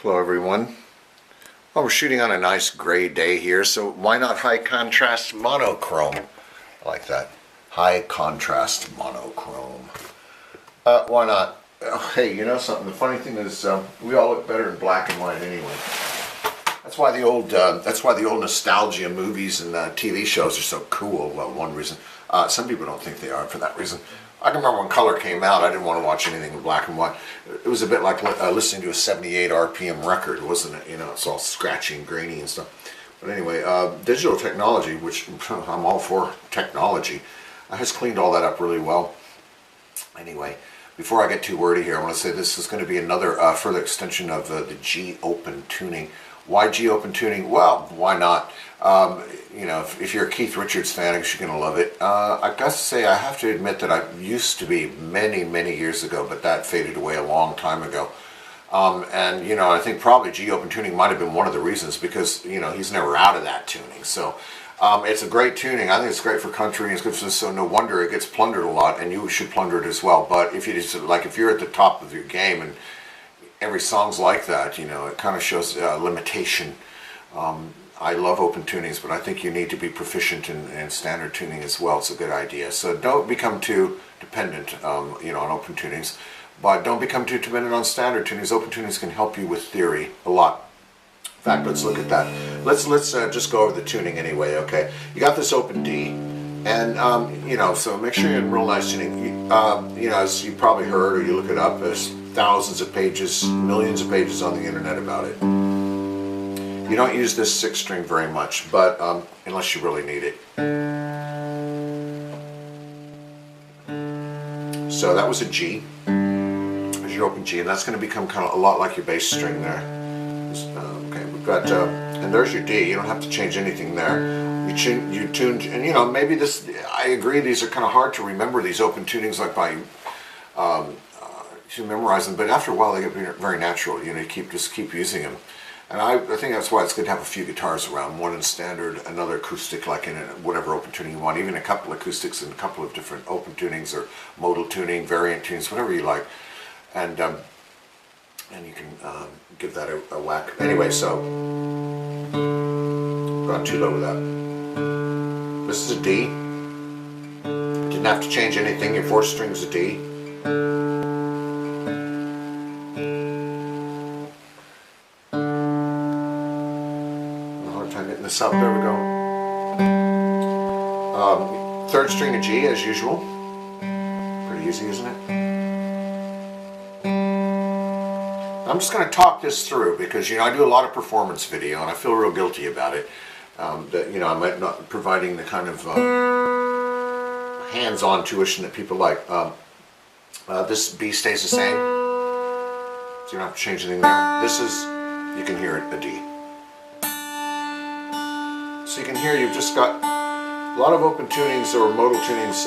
Hello everyone. Well, we're shooting on a nice gray day here, so why not high contrast monochrome? I like that. High contrast monochrome. Why not? Hey, you know something? The funny thing is, we all look better in black and white anyway. That's why the old nostalgia movies and TV shows are so cool. Well, one reason. Some people don't think they are for that reason. I can remember when color came out, I didn't want to watch anything in black and white. It was a bit like listening to a 78 RPM record, wasn't it? You know, it's all scratchy and grainy and stuff. But anyway, digital technology, which I'm all for technology, has cleaned all that up really well. Anyway, before I get too wordy here, I want to say this is going to be another further extension of the G-Open tuning. Why G-Open tuning? Well, why not? You know, if you're a Keith Richards fan, I guess you're going to love it. I got to say, I have to admit that I used to be many, many years ago, but that faded away a long time ago. And, you know, I think probably G-Open tuning might have been one of the reasons because, you know, he's never out of that tuning. So it's a great tuning. I think it's great for country. It's good for, so no wonder it gets plundered a lot, and you should plunder it as well. But if you just, like, if you're at the top of your game and every song's like that, you know, it kind of shows limitation. I love open tunings, but I think you need to be proficient in standard tuning as well. It's a good idea. So don't become too dependent, you know, on open tunings, but don't become too dependent on standard tunings. Open tunings can help you with theory a lot. In fact, let's look at that. Let's just go over the tuning anyway. Okay, you got this open D, and you know, so make sure you're in real nice tuning. You know, as you probably heard or you look it up, there's thousands of pages, millions of pages on the internet about it. You don't use this 6th string very much, but unless you really need it. So that was a G. There's your open G, and that's going to become kind of a lot like your bass string there. Okay, we've got, and there's your D. You don't have to change anything there. You tuned, and you know, maybe this, I agree, these are kind of hard to remember, these open tunings, like by, to memorize them, but after a while they get very natural. You know, you just keep using them. And I think that's why it's good to have a few guitars around, one in standard, another acoustic, like in whatever open tuning you want, even a couple acoustics and a couple of different open tunings or modal tuning, variant tunings, whatever you like. And you can give that a whack. Anyway, so, gone too low with that. This is a D. Didn't have to change anything, your 4th string's a D. Up, there we go. 3rd string of G as usual. Pretty easy, isn't it? I'm just going to talk this through because, you know, I do a lot of performance video and I feel real guilty about it. That, you know, I might not providing the kind of hands-on tuition that people like. This B stays the same, so you don't have to change anything there. This is, you can hear it, a D. So you can hear you've just got a lot of open tunings or modal tunings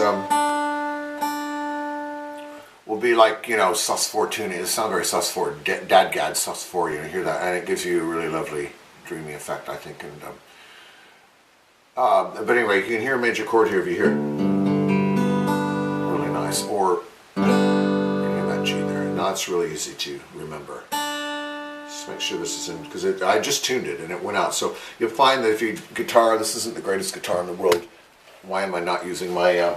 will be like, you know, sus4 tuning. It's not very sus4, dadgad sus4, you know, hear that, and it gives you a really lovely dreamy effect, I think. And but anyway, you can hear a major chord here if you hear it. Really nice. Or you can hear that G there. Now it's really easy to remember. Make sure this is in, because I just tuned it and it went out. So you'll find that if you guitar, this isn't the greatest guitar in the world. Why am I not using my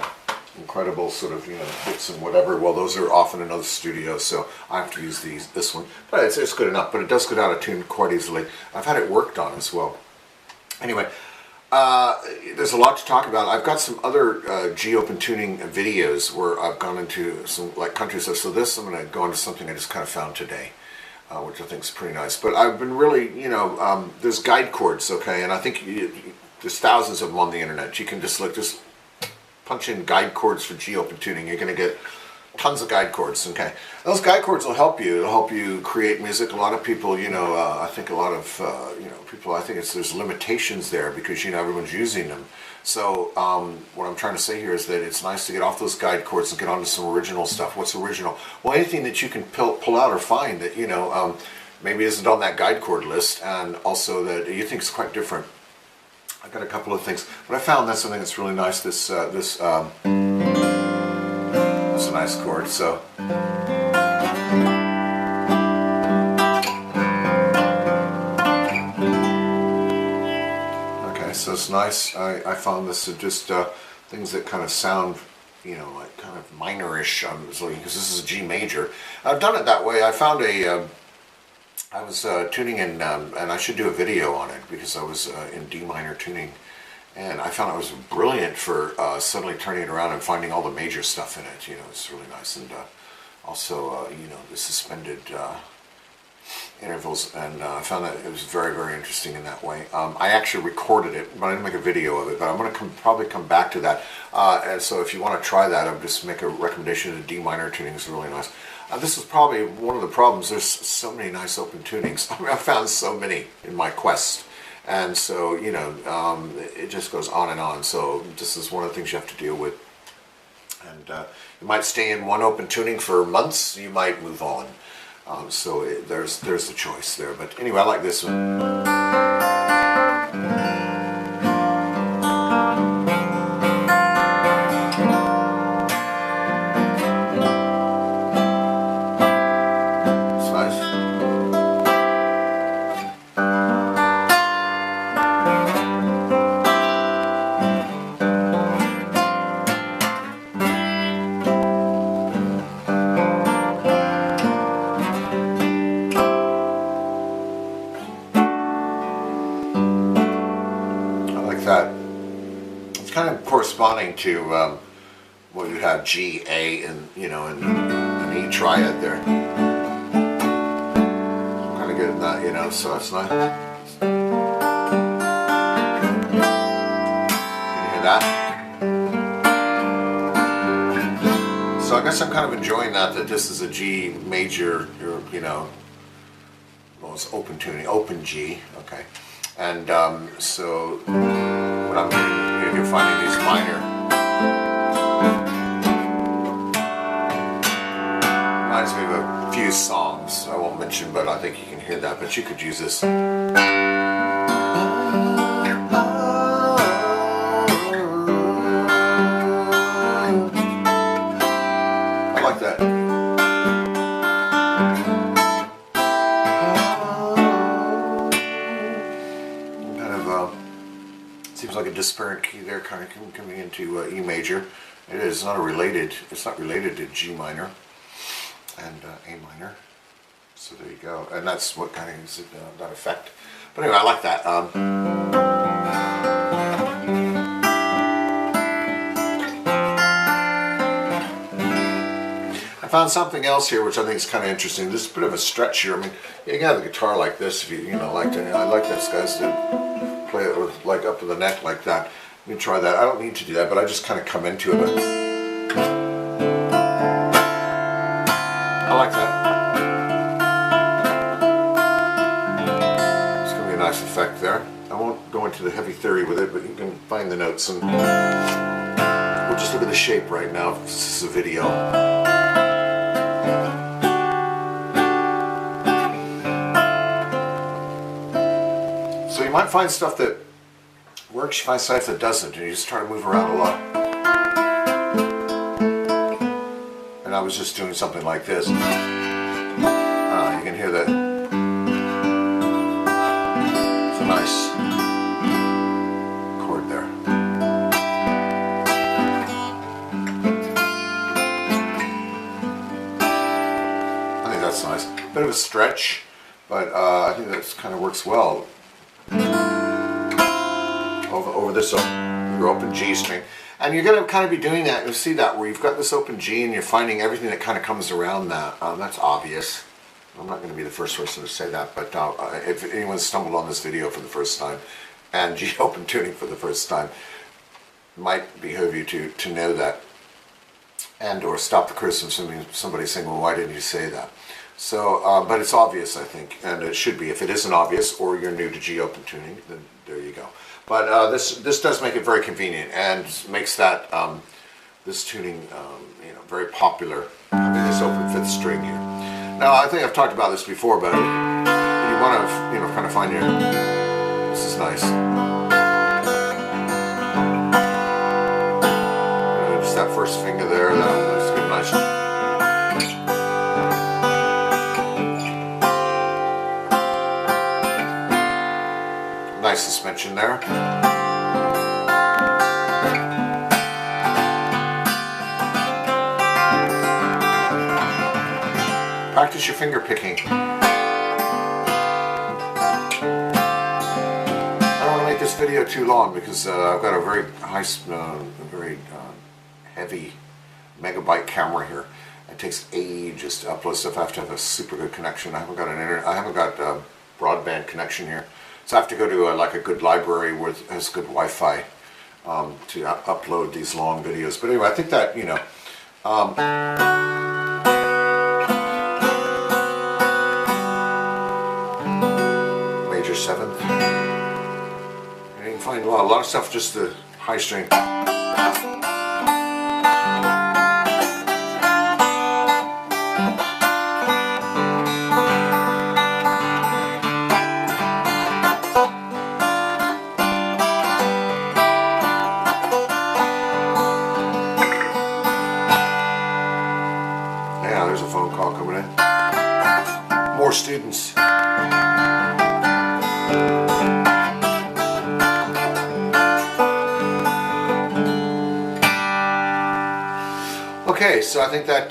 incredible sort of, you know, hits and whatever? Well, those are often in other studios, so I have to use this one. But it's good enough, but it does get out of tune quite easily. I've had it worked on as well. Anyway, there's a lot to talk about. I've got some other G-Open tuning videos where I've gone into some like country stuff. So this, I'm going to go into something I just kind of found today. Which I think is pretty nice. But I've been really, you know, there's guide chords, okay, and I think there's thousands of them on the internet. You can just punch in guide chords for G-Open tuning. You're going to get tons of guide chords, okay. Those guide chords will help you. It'll help you create music. A lot of people, you know, I think a lot of, you know, people, I think there's limitations there because, you know, everyone's using them. So what I'm trying to say here is that it's nice to get off those guide chords and get onto some original stuff. What's original? Well, anything that you can pull out or find that, you know, maybe isn't on that guide chord list, and also that you think is quite different. I've got a couple of things, but I found that's something that's really nice. That's a nice chord. So was nice. I found this just things that kind of sound, you know, like kind of minorish. Because this is a G major. I've done it that way. I found I was tuning in, and I should do a video on it because I was in D minor tuning, and I found it was brilliant for suddenly turning it around and finding all the major stuff in it. You know, it's really nice, and also you know, the suspended intervals, and I found that it was very, very interesting in that way. I actually recorded it, but I didn't make a video of it, but I'm going to probably come back to that. And so if you want to try that, I'll just make a recommendation. The D minor tuning is really nice. This is probably one of the problems. There's so many nice open tunings. I mean, I found so many in my quest. And so, you know, it just goes on and on. So this is one of the things you have to deal with. And you might stay in one open tuning for months. You might move on. So there's the choice there. But anyway, I like this one. That it's kind of corresponding to what you have G, A, and you know, and an E triad there. Kind of good in that, you know. So that's nice. Can you hear that? So I guess I'm kind of enjoying that this is a G major, you know. Well, it's open tuning, open G. Okay. And so what I'm doing, you're finding these minor. Reminds me of a few songs I won't mention, but I think you can hear that. But you could use this. I like that. Seems like a disparate key there, kind of coming into E major. It is not related. It's not related to G minor and A minor. So there you go, and that's what kind of gives it that effect. But anyway, I like that. I found something else here which I think is kind of interesting. This is a bit of a stretch here. I mean, you can have the guitar like this if you know like to. I like this, guys. Play it with like up to the neck like that. Let me try that. I don't need to do that, but I just kind of come into it. I like that. It's going to be a nice effect there. I won't go into the heavy theory with it, but you can find the notes, and we'll just look at the shape right now. This is a video. So you might find stuff that works, you find stuff that doesn't, and you just try to move around a lot. And I was just doing something like this. You can hear that. It's a nice chord there. I think that's nice. Bit of a stretch, but I think that kind of works well. Over this your open G string, and you're going to kind of be doing that. You'll see that where you've got this open G and you're finding everything that kind of comes around that. That's obvious. I'm not going to be the first person to say that, but if anyone stumbled on this video for the first time and G open tuning for the first time, it might behoove you to know that, and or stop the criticism of somebody saying, well, why didn't you say that? So, but it's obvious, I think, and it should be. If it isn't obvious, or you're new to G open tuning, then there you go. But this does make it very convenient and makes that this tuning you know, very popular. Having this open fifth string here. Now I think I've talked about this before, but you want to kind of find your. This is nice. Just that first finger there. That's good, nice. Nice suspension there. practice your finger picking. I don't want to make this video too long because I've got a very heavy megabyte camera here. It takes ages to upload stuff. I have to have a super good connection. I haven't got a broadband connection here, so I have to go to like a good library where it has good Wi-Fi to upload these long videos. But anyway, I think that, you know, major seventh. And you can find a lot of stuff just the high string. There's a phone call coming in. More students. Okay, so I think that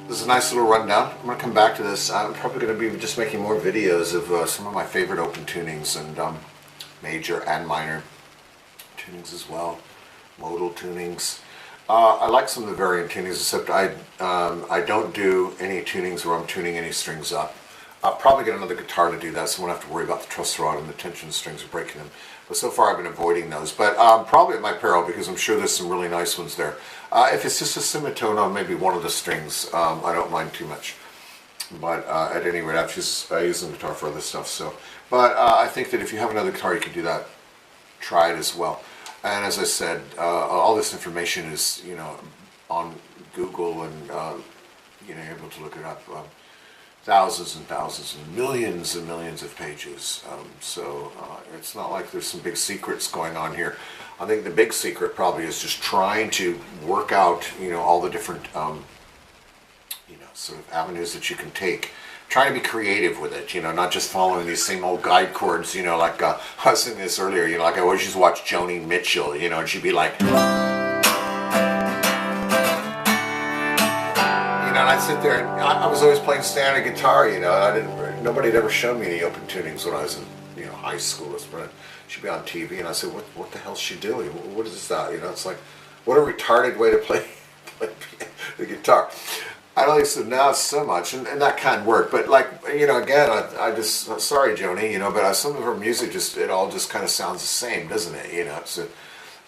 this is a nice little rundown. I'm going to come back to this. I'm probably going to be just making more videos of some of my favorite open tunings and major and minor tunings as well. Modal tunings. I like some of the variant tunings, except I don't do any tunings where I'm tuning any strings up. I'll probably get another guitar to do that, so I won't have to worry about the truss rod and the tension strings or breaking them. But so far I've been avoiding those. But probably at my peril, because I'm sure there's some really nice ones there. If it's just a semitone on maybe one of the strings, I don't mind too much. But at any rate, I use the guitar for other stuff. So, but I think that if you have another guitar, you can do that. Try it as well. And as I said, all this information is, you know, on Google, and you know, you're able to look it up. Thousands and thousands and millions of pages. So it's not like there's some big secrets going on here. I think the big secret probably is just trying to work out, you know, all the different, you know, sort of avenues that you can take. Trying to be creative with it, you know, not just following these same old guide chords, you know, like I was saying this earlier, you know, like I always used to watch Joni Mitchell, you know, and she'd be like, you know, and I'd sit there, and I was always playing standard guitar, you know, and nobody had ever shown me any open tunings when I was in, you know, high school. She'd be on TV, and I said, what the hell's she doing? What is that? You know, it's like, what a retarded way to play the guitar. I don't think so now so much, and that can work, but like, you know, again, I just, sorry Joni, you know, but some of her music it all just kind of sounds the same, doesn't it, you know,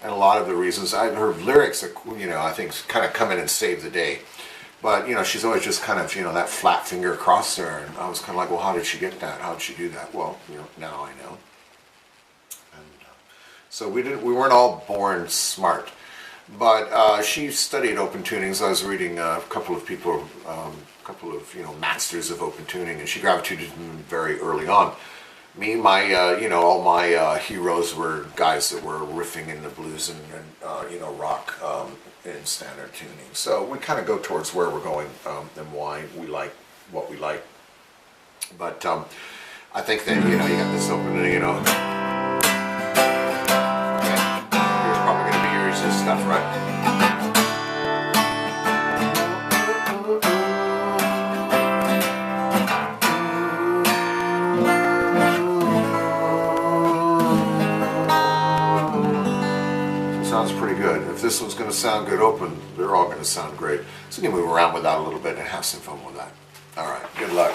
and a lot of the reasons, her lyrics, are, you know, I think kind of come in and save the day, but, you know, she's always just kind of, you know, that flat finger across there, and I was kind of like, well, how did she get that, how did she do that? Well, you know, now I know, and so we weren't all born smart. But she studied open tunings. I was reading a couple of people, you know, masters of open tuning, and she gravitated to them very early on. Me, you know, all my heroes were guys that were riffing in the blues and you know, rock in standard tuning. So we kind of go towards where we're going and why we like what we like. But I think that, you know, you got this opening, you know. Stuff, right? Sounds pretty good. If this one's going to sound good open, they're all going to sound great. So you can move around with that a little bit and have some fun with that. All right, good luck.